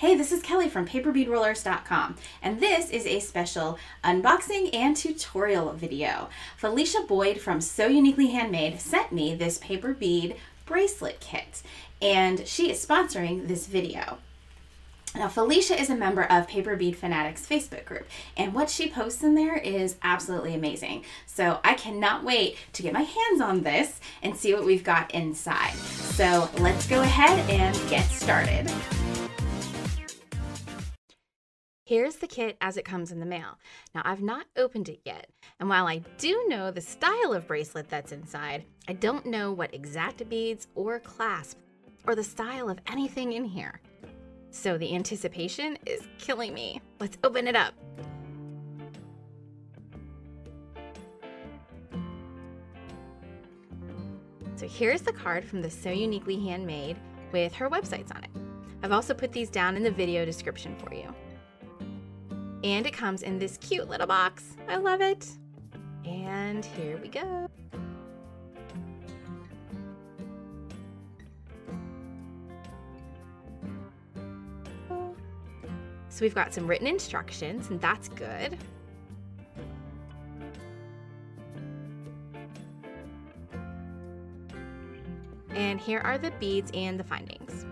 Hey, this is Kelly from paperbeadrollers.com, and this is a special unboxing and tutorial video. Felicia Boyd from So Uniquely Handmade sent me this paper bead bracelet kit, and she is sponsoring this video. Now, Felicia is a member of Paper Bead Fanatics Facebook group, and what she posts in there is absolutely amazing. So I cannot wait to get my hands on this and see what we've got inside. So let's go ahead and get started. Here's the kit as it comes in the mail. Now, I've not opened it yet, and while I do know the style of bracelet that's inside, I don't know what exact beads or clasp or the style of anything in here. So the anticipation is killing me. Let's open it up. So here's the card from the So Uniquely Handmade with her websites on it. I've also put these down in the video description for you. And it comes in this cute little box. I love it. And here we go. So we've got some written instructions, and that's good. And here are the beads and the findings.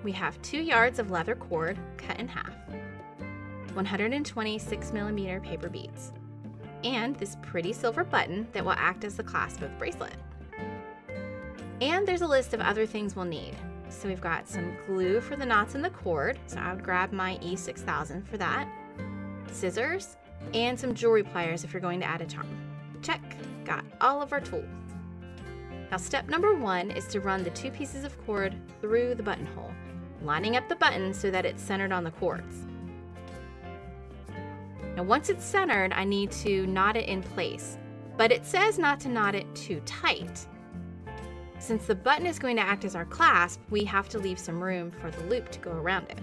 We have 2 yards of leather cord cut in half, 120 6mm paper beads, and this pretty silver button that will act as the clasp of the bracelet. And there's a list of other things we'll need. So we've got some glue for the knots in the cord, so I would grab my E6000 for that, scissors, and some jewelry pliers if you're going to add a charm. Check, got all of our tools. Now step number 1 is to run the 2 pieces of cord through the buttonhole, lining up the button so that it's centered on the cords. Now once it's centered, I need to knot it in place, but it says not to knot it too tight. Since the button is going to act as our clasp, we have to leave some room for the loop to go around it.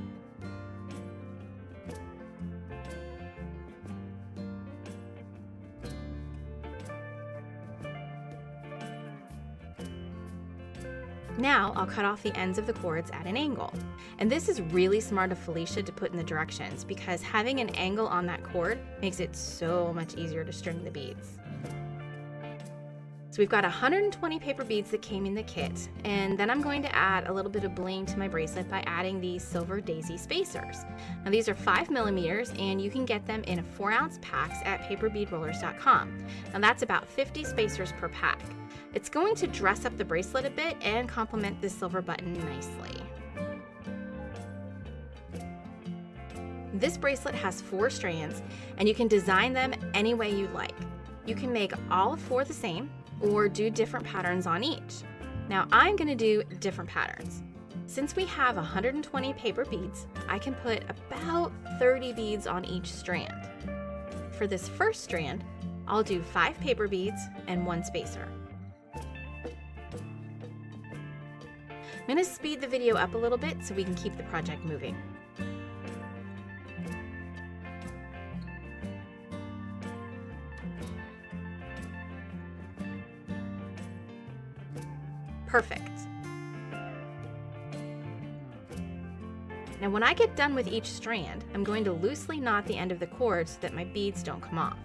Now I'll cut off the ends of the cords at an angle. And this is really smart of Felicia to put in the directions, because having an angle on that cord makes it so much easier to string the beads. So we've got 120 paper beads that came in the kit, and then I'm going to add a little bit of bling to my bracelet by adding these silver daisy spacers. Now these are 5mm, and you can get them in 4-ounce packs at paperbeadrollers.com. Now that's about 50 spacers per pack. It's going to dress up the bracelet a bit and complement this silver button nicely. This bracelet has 4 strands, and you can design them any way you like. You can make all 4 the same, or do different patterns on each. Now I'm going to do different patterns. Since we have 120 paper beads, I can put about 30 beads on each strand. For this first strand, I'll do 5 paper beads and 1 spacer. I'm going to speed the video up a little bit so we can keep the project moving. Perfect. Now when I get done with each strand, I'm going to loosely knot the end of the cord so that my beads don't come off.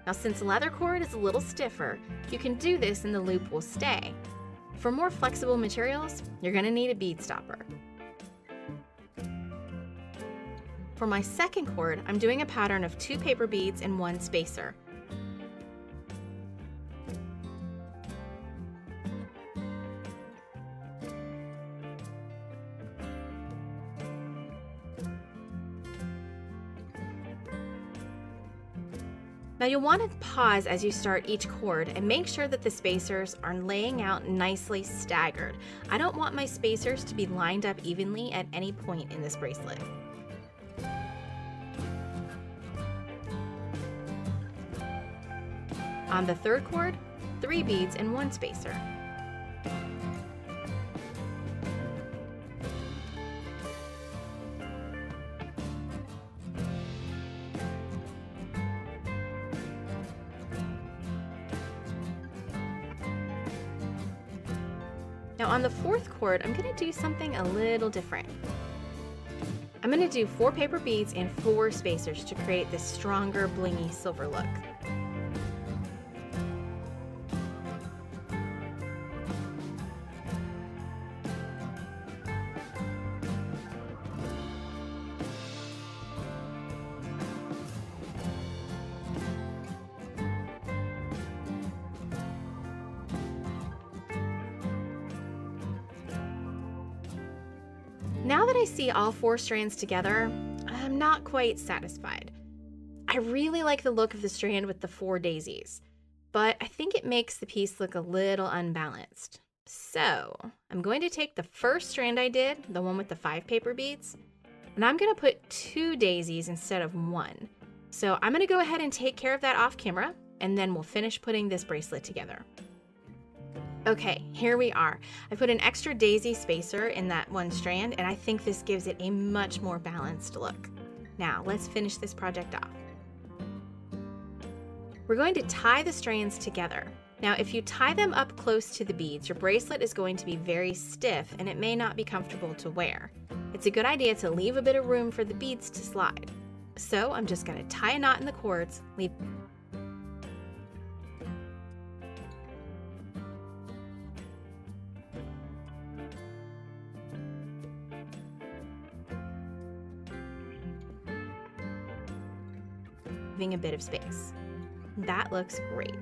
Now since leather cord is a little stiffer, you can do this and the loop will stay. For more flexible materials, you're going to need a bead stopper. For my second cord, I'm doing a pattern of 2 paper beads and 1 spacer. Now you'll want to pause as you start each cord and make sure that the spacers are laying out nicely staggered. I don't want my spacers to be lined up evenly at any point in this bracelet. On the third cord, 3 beads and 1 spacer. Now on the fourth cord, I'm going to do something a little different. I'm going to do 4 paper beads and 4 spacers to create this stronger, blingy silver look. Now that I see all 4 strands together, I'm not quite satisfied. I really like the look of the strand with the 4 daisies, but I think it makes the piece look a little unbalanced. So I'm going to take the first strand I did, the one with the 5 paper beads, and I'm going to put 2 daisies instead of 1. So I'm going to go ahead and take care of that off camera, and then we'll finish putting this bracelet together. Okay, here we are. I put an extra daisy spacer in that one strand, and I think this gives it a much more balanced look. Now, let's finish this project off. We're going to tie the strands together. Now, if you tie them up close to the beads, your bracelet is going to be very stiff and it may not be comfortable to wear. It's a good idea to leave a bit of room for the beads to slide. So I'm just going to tie a knot in the cords, leaving a bit of space. That looks great.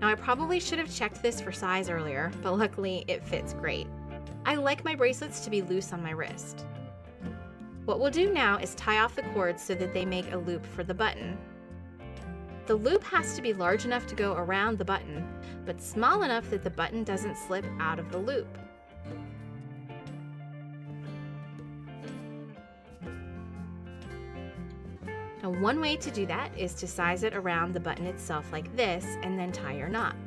Now I probably should have checked this for size earlier, but luckily it fits great. I like my bracelets to be loose on my wrist. What we'll do now is tie off the cords so that they make a loop for the button. The loop has to be large enough to go around the button, but small enough that the button doesn't slip out of the loop. Now, one way to do that is to size it around the button itself like this and then tie your knot.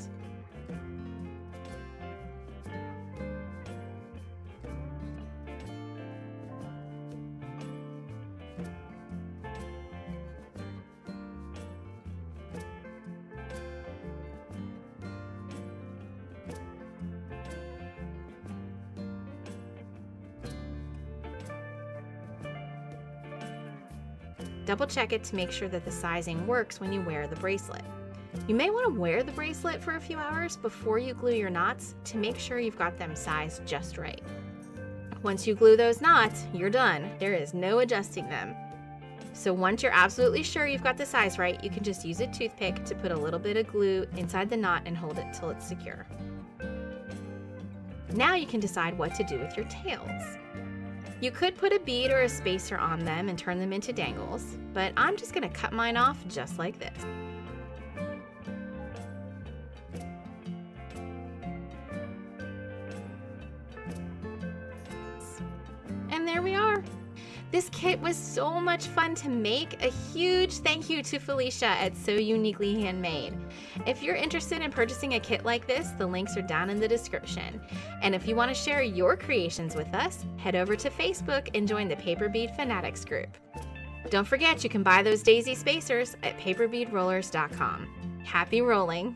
Double check it to make sure that the sizing works when you wear the bracelet. You may want to wear the bracelet for a few hours before you glue your knots to make sure you've got them sized just right. Once you glue those knots, you're done. There is no adjusting them. So once you're absolutely sure you've got the size right, you can just use a toothpick to put a little bit of glue inside the knot and hold it till it's secure. Now you can decide what to do with your tails. You could put a bead or a spacer on them and turn them into dangles, but I'm just going to cut mine off just like this. And there we are. This kit was so much fun to make. A huge thank you to Felicia at So Uniquely Handmade. If you're interested in purchasing a kit like this, the links are down in the description. And if you want to share your creations with us, head over to Facebook and join the Paper Bead Fanatics group. Don't forget you can buy those daisy spacers at paperbeadrollers.com. Happy rolling!